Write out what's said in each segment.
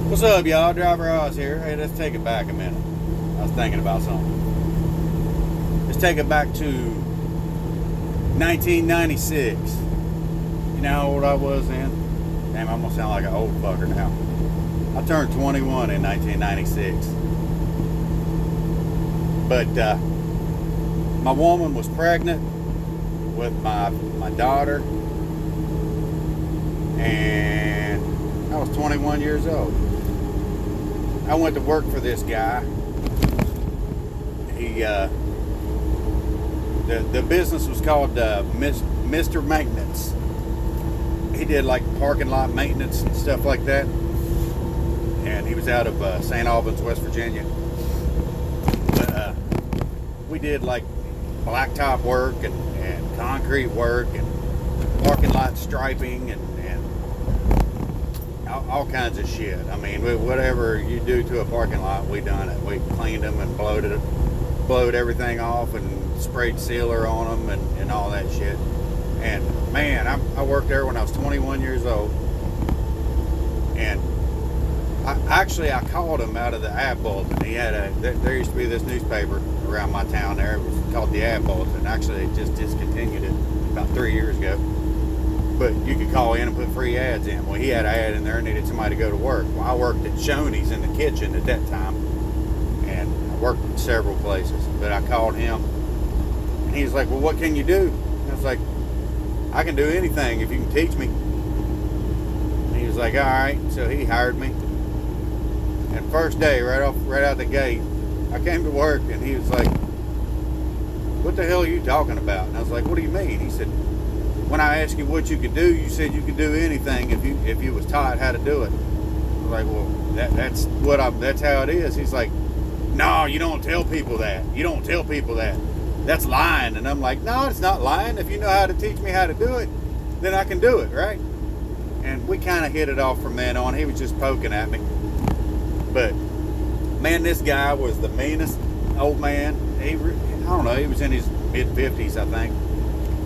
What's up, y'all? Driver Oz here. Hey, let's take it back a minute. I was thinking about something. Let's take it back to 1996. You know how old I was then? Damn, I'm gonna sound like an old fucker now. I turned 21 in 1996. But my woman was pregnant with my daughter, and I was 21 years old. I went to work for this guy. He the business was called Mr. Maintenance. He did like parking lot maintenance and stuff like that, and he was out of St. Albans, West Virginia. But we did like blacktop work and concrete work and parking lot striping and all kinds of shit. I mean, whatever you do to a parking lot, we done it. We cleaned them and blowed everything off and sprayed sealer on them and all that shit. And man, I worked there when I was 21 years old. And I called him out of the Ab Bulletin. He had there used to be this newspaper around my town there. It was called the Ab Bulletin. Actually, they just discontinued it about 3 years ago. But you could call in and put free ads in. Well, he had an ad in there and needed somebody to go to work. Well, I worked at Shoney's in the kitchen at that time. And I worked at several places. But I called him. And he was like, well, what can you do? And I was like, I can do anything if you can teach me. And he was like, all right. So he hired me. And first day, right out the gate, I came to work and he was like, what the hell are you talking about? And I was like, what do you mean? He said, when I asked you what you could do, you said you could do anything if you was taught how to do it. I was like, well, that's how it is. He's like, no, you don't tell people that. You don't tell people that. That's lying. And I'm like, no, it's not lying. If you know how to teach me how to do it, then I can do it, right? And we kind of hit it off from then on. He was just poking at me. But man, this guy was the meanest old man. I don't know, he was in his mid-50s, I think.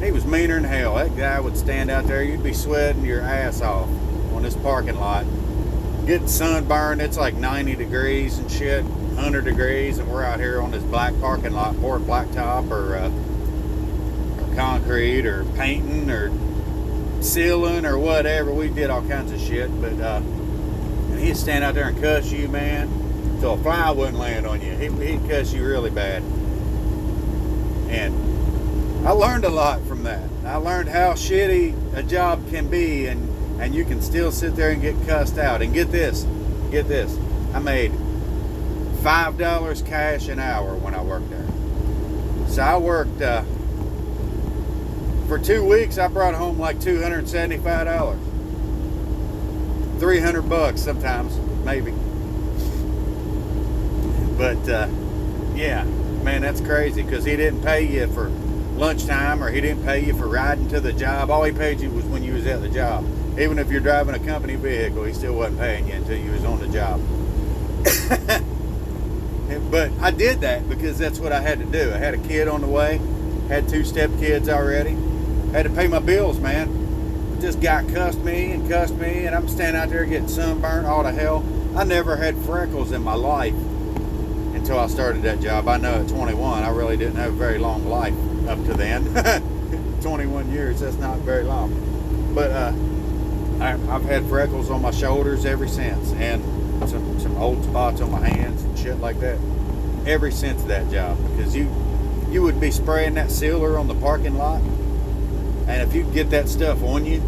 He was meaner than hell. That guy would stand out there, you'd be sweating your ass off on this parking lot, getting sunburned. It's like 90 degrees and shit, 100 degrees, and we're out here on this black parking lot pouring blacktop or concrete or painting or sealing or whatever. We did all kinds of shit. But and he'd stand out there and cuss you, man, till a fly wouldn't land on you. He'd cuss you really bad. And I learned a lot from that. I learned how shitty a job can be, and you can still sit there and get cussed out. And get this, I made $5 cash an hour when I worked there. So I worked for 2 weeks. I brought home like $275, $300 sometimes, maybe. But yeah, man, that's crazy because he didn't pay you for lunchtime, or he didn't pay you for riding to the job. All he paid you was when you was at the job. Even if you're driving a company vehicle, he still wasn't paying you until you was on the job. But I did that because that's what I had to do. I had a kid on the way, had 2 step kids already, had to pay my bills, man. This guy cussed me, and I'm standing out there getting sunburned, all the hell. I never had freckles in my life until I started that job. I know at 21, I really didn't have a very long life up to then. 21 years, that's not very long. But I've had freckles on my shoulders ever since, and some old spots on my hands and shit like that ever since that job. Because you would be spraying that sealer on the parking lot, and if you get that stuff on you,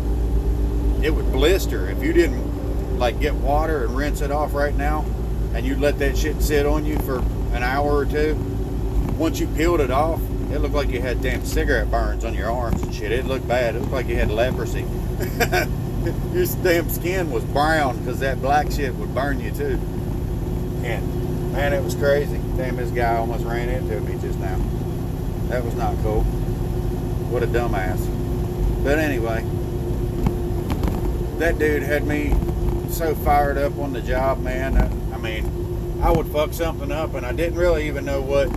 it would blister. If you didn't like get water and rinse it off right now, and you let that shit sit on you for an hour or two, once you peeled it off, it looked like you had damn cigarette burns on your arms and shit. It looked bad. It looked like you had leprosy. Your damn skin was brown because that black shit would burn you too. And man, it was crazy. Damn, this guy almost ran into me just now. That was not cool. What a dumbass. But anyway, that dude had me so fired up on the job, man. I mean, I would fuck something up and I didn't really even know what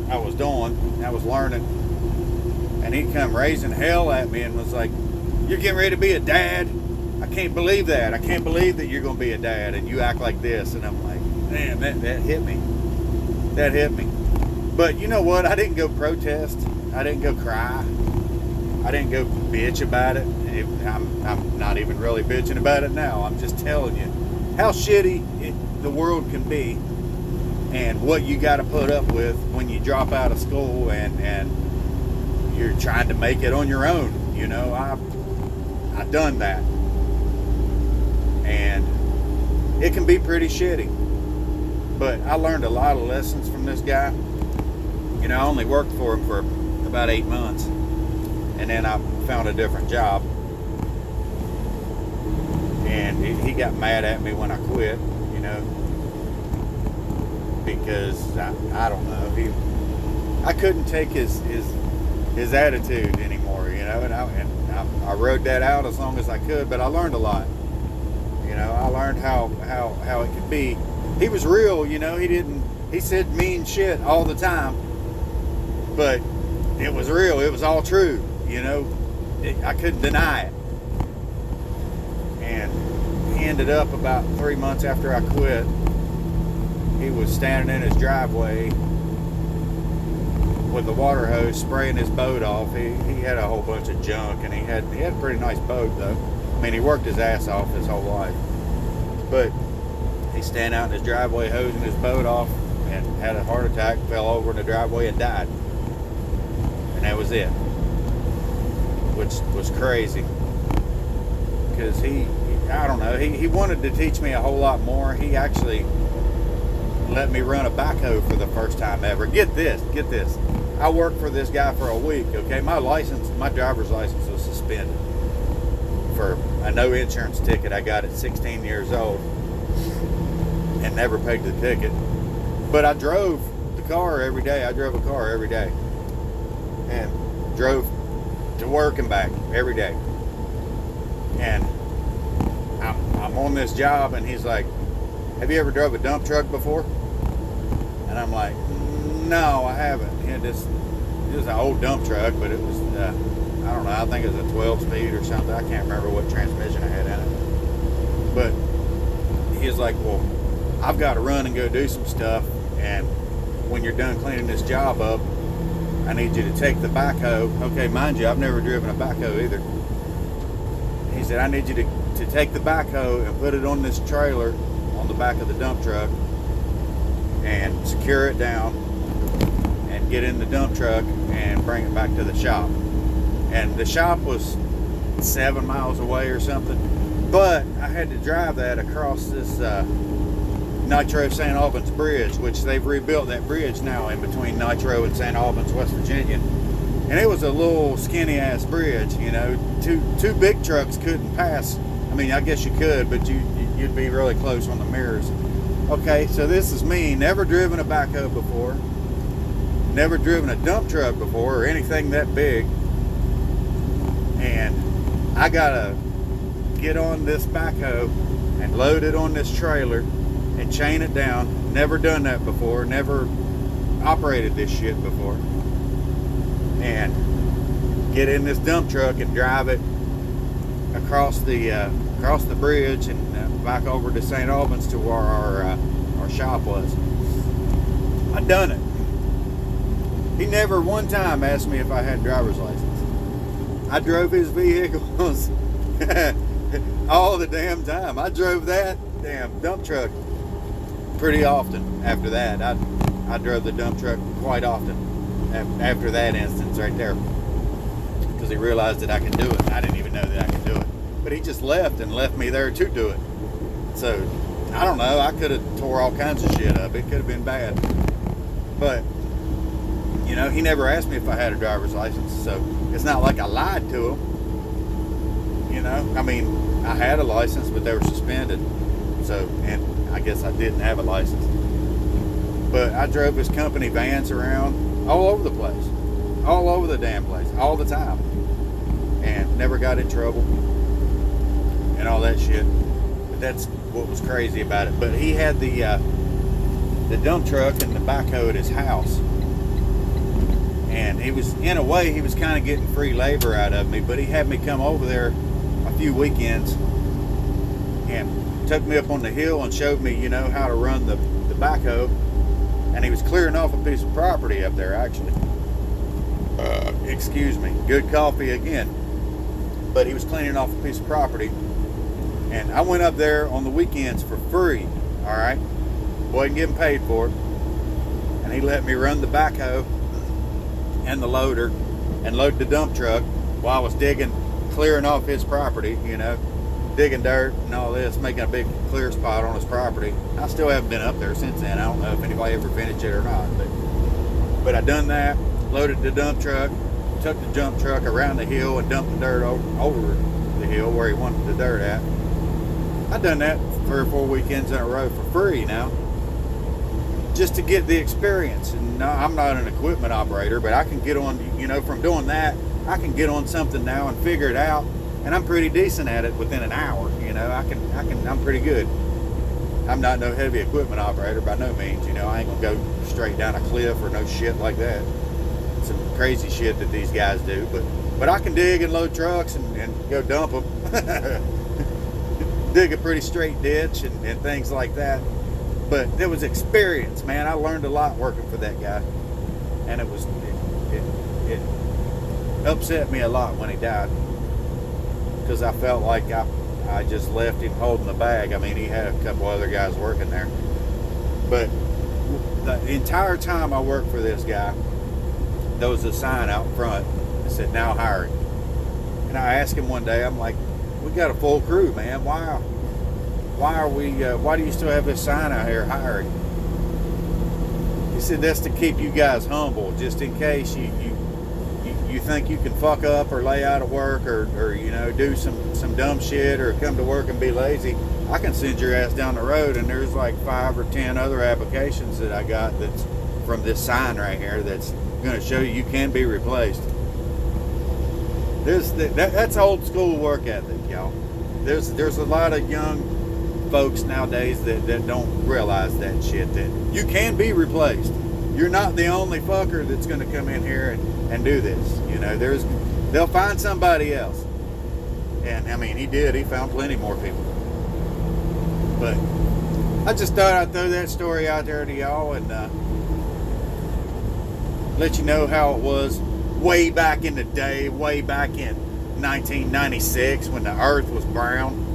I was doing. I was learning. And he'd come raising hell at me and was like, you're getting ready to be a dad? I can't believe that. I can't believe that you're going to be a dad and you act like this. And I'm like, man, that hit me. That hit me. But you know what? I didn't go protest. I didn't go cry. I didn't go bitch about it. I'm not even really bitching about it now. I'm just telling you how shitty the world can be and what you got to put up with when you drop out of school and you're trying to make it on your own. You know, I've done that. And it can be pretty shitty. But I learned a lot of lessons from this guy. You know, I only worked for him for about 8 months. And then I found a different job. And he got mad at me when I quit, you know. Because, I don't know. I couldn't take his attitude anymore, you know. And I rode that out as long as I could. But I learned a lot. You know, I learned how it could be. He was real, you know. He said mean shit all the time, but it was real. It was all true, you know. I couldn't deny it. And he ended up about 3 months after I quit. He was standing in his driveway with the water hose spraying his boat off. He had a whole bunch of junk, and he had a pretty nice boat though. I mean, he worked his ass off his whole life, but he stand out in his driveway hosing his boat off and had a heart attack, fell over in the driveway and died. And that was it. Which was crazy. Because I don't know, he wanted to teach me a whole lot more. He actually let me run a backhoe for the first time ever. Get this. I worked for this guy for a week, okay? My driver's license was suspended for a no insurance ticket I got at 16 years old. And never paid the ticket. But I drove the car every day. I drove a car every day. And drove to work and back every day. And I'm on this job and he's like, have you ever drove a dump truck before? And I'm like, no, I haven't. It was an old dump truck, but it was, I don't know, I think it was a 12-speed or something. I can't remember what transmission I had in it. But he's like, well, I've got to run and go do some stuff, and when you're done cleaning this job up, I need you to take the backhoe. Okay, mind you, I've never driven a backhoe either. He said, I need you to take the backhoe and put it on this trailer on the back of the dump truck and secure it down and get in the dump truck and bring it back to the shop. And the shop was 7 miles away or something, but I had to drive that across this Nitro St. Albans Bridge, which they've rebuilt that bridge now in between Nitro and St. Albans, West Virginia. And it was a little skinny ass bridge, you know. Two big trucks couldn't pass. I mean, I guess you could, but you'd be really close on the mirrors. Okay, so this is me, never driven a backhoe before, never driven a dump truck before or anything that big. And I gotta get on this backhoe and load it on this trailer and chain it down. Never done that before, never operated this shit before. And get in this dump truck and drive it across the bridge and back over to St. Albans to where our shop was. I done it. He never one time asked me if I had a driver's license. I drove his vehicles all the damn time. I drove that damn dump truck pretty often after that. I drove the dump truck quite often after that instance right there, because he realized that I could do it. I didn't even know that I could do it, but he just left me there to do it. So I don't know, I could have tore all kinds of shit up. It could have been bad, but you know, he never asked me if I had a driver's license, so it's not like I lied to him. You know, I mean, I had a license, but they were suspended, so, and I guess I didn't have a license. But I drove his company vans around all over the place, all over the damn place, all the time, and never got in trouble and all that shit. But that's what was crazy about it. But he had the dump truck and the backhoe at his house, and he was, in a way, he was kind of getting free labor out of me. But he had me come over there a few weekends and took me up on the hill and showed me, how to run the backhoe. And he was clearing off a piece of property up there, actually. Excuse me. Good coffee again. But he was cleaning off a piece of property. And I went up there on the weekends for free, all right? Wasn't getting paid for it. And he let me run the backhoe and the loader and load the dump truck while I was clearing off his property, digging dirt and all this, making a big clear spot on his property. I still haven't been up there since then. I don't know if anybody ever finished it or not, but I done that, loaded the dump truck, took the dump truck around the hill and dumped the dirt over the hill where he wanted the dirt at. I done that 3 or 4 weekends in a row for free now, just to get the experience. And I'm not an equipment operator, but I can get on, from doing that, I can get on something now and figure it out. And I'm pretty decent at it within an hour. I'm pretty good. I'm not no heavy equipment operator by no means. I ain't gonna go straight down a cliff or no shit like that. Some crazy shit that these guys do. But I can dig and load trucks and go dump them. Dig a pretty straight ditch and things like that. But there was experience, man. I learned a lot working for that guy. And it upset me a lot when he died. Because I felt like I just left him holding the bag. I mean, he had a couple other guys working there. But the entire time I worked for this guy, there was a sign out front that said, "Now hiring." And I asked him one day, I'm like, "We got a full crew, man. Why do you still have this sign out here, hiring?" He said, "That's to keep you guys humble, just in case you think you can fuck up or lay out of work or do some dumb shit or come to work and be lazy. I can send your ass down the road, and there's like 5 or 10 other applications that I got that's from this sign right here that's going to show you can be replaced." That's old school work ethic, y'all. There's a lot of young folks nowadays that don't realize that shit, that you can be replaced. You're not the only fucker that's going to come in here and do this. They'll find somebody else. And I mean, he did. He found plenty more people. But I just thought I'd throw that story out there to y'all and let you know how it was way back in the day, way back in 1996 when the earth was brown.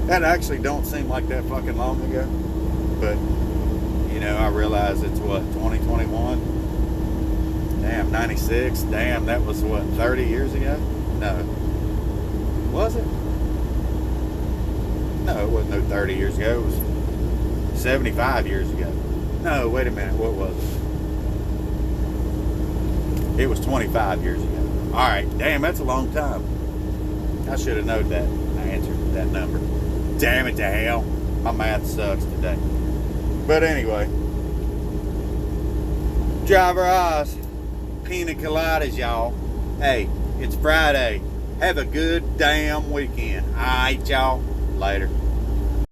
That actually don't seem like that fucking long ago. But I realize it's 2021. Damn, 96. Damn, that was 30 years ago? No. Was it? No, it wasn't no 30 years ago. It was 75 years ago. No, wait a minute. What was it? It was 25 years ago. All right. Damn, that's a long time. I should have known that. I answered that number. Damn it to hell. My math sucks today. But anyway, driver eyes, pina coladas, y'all. Hey, it's Friday. Have a good damn weekend. All right, y'all. Later.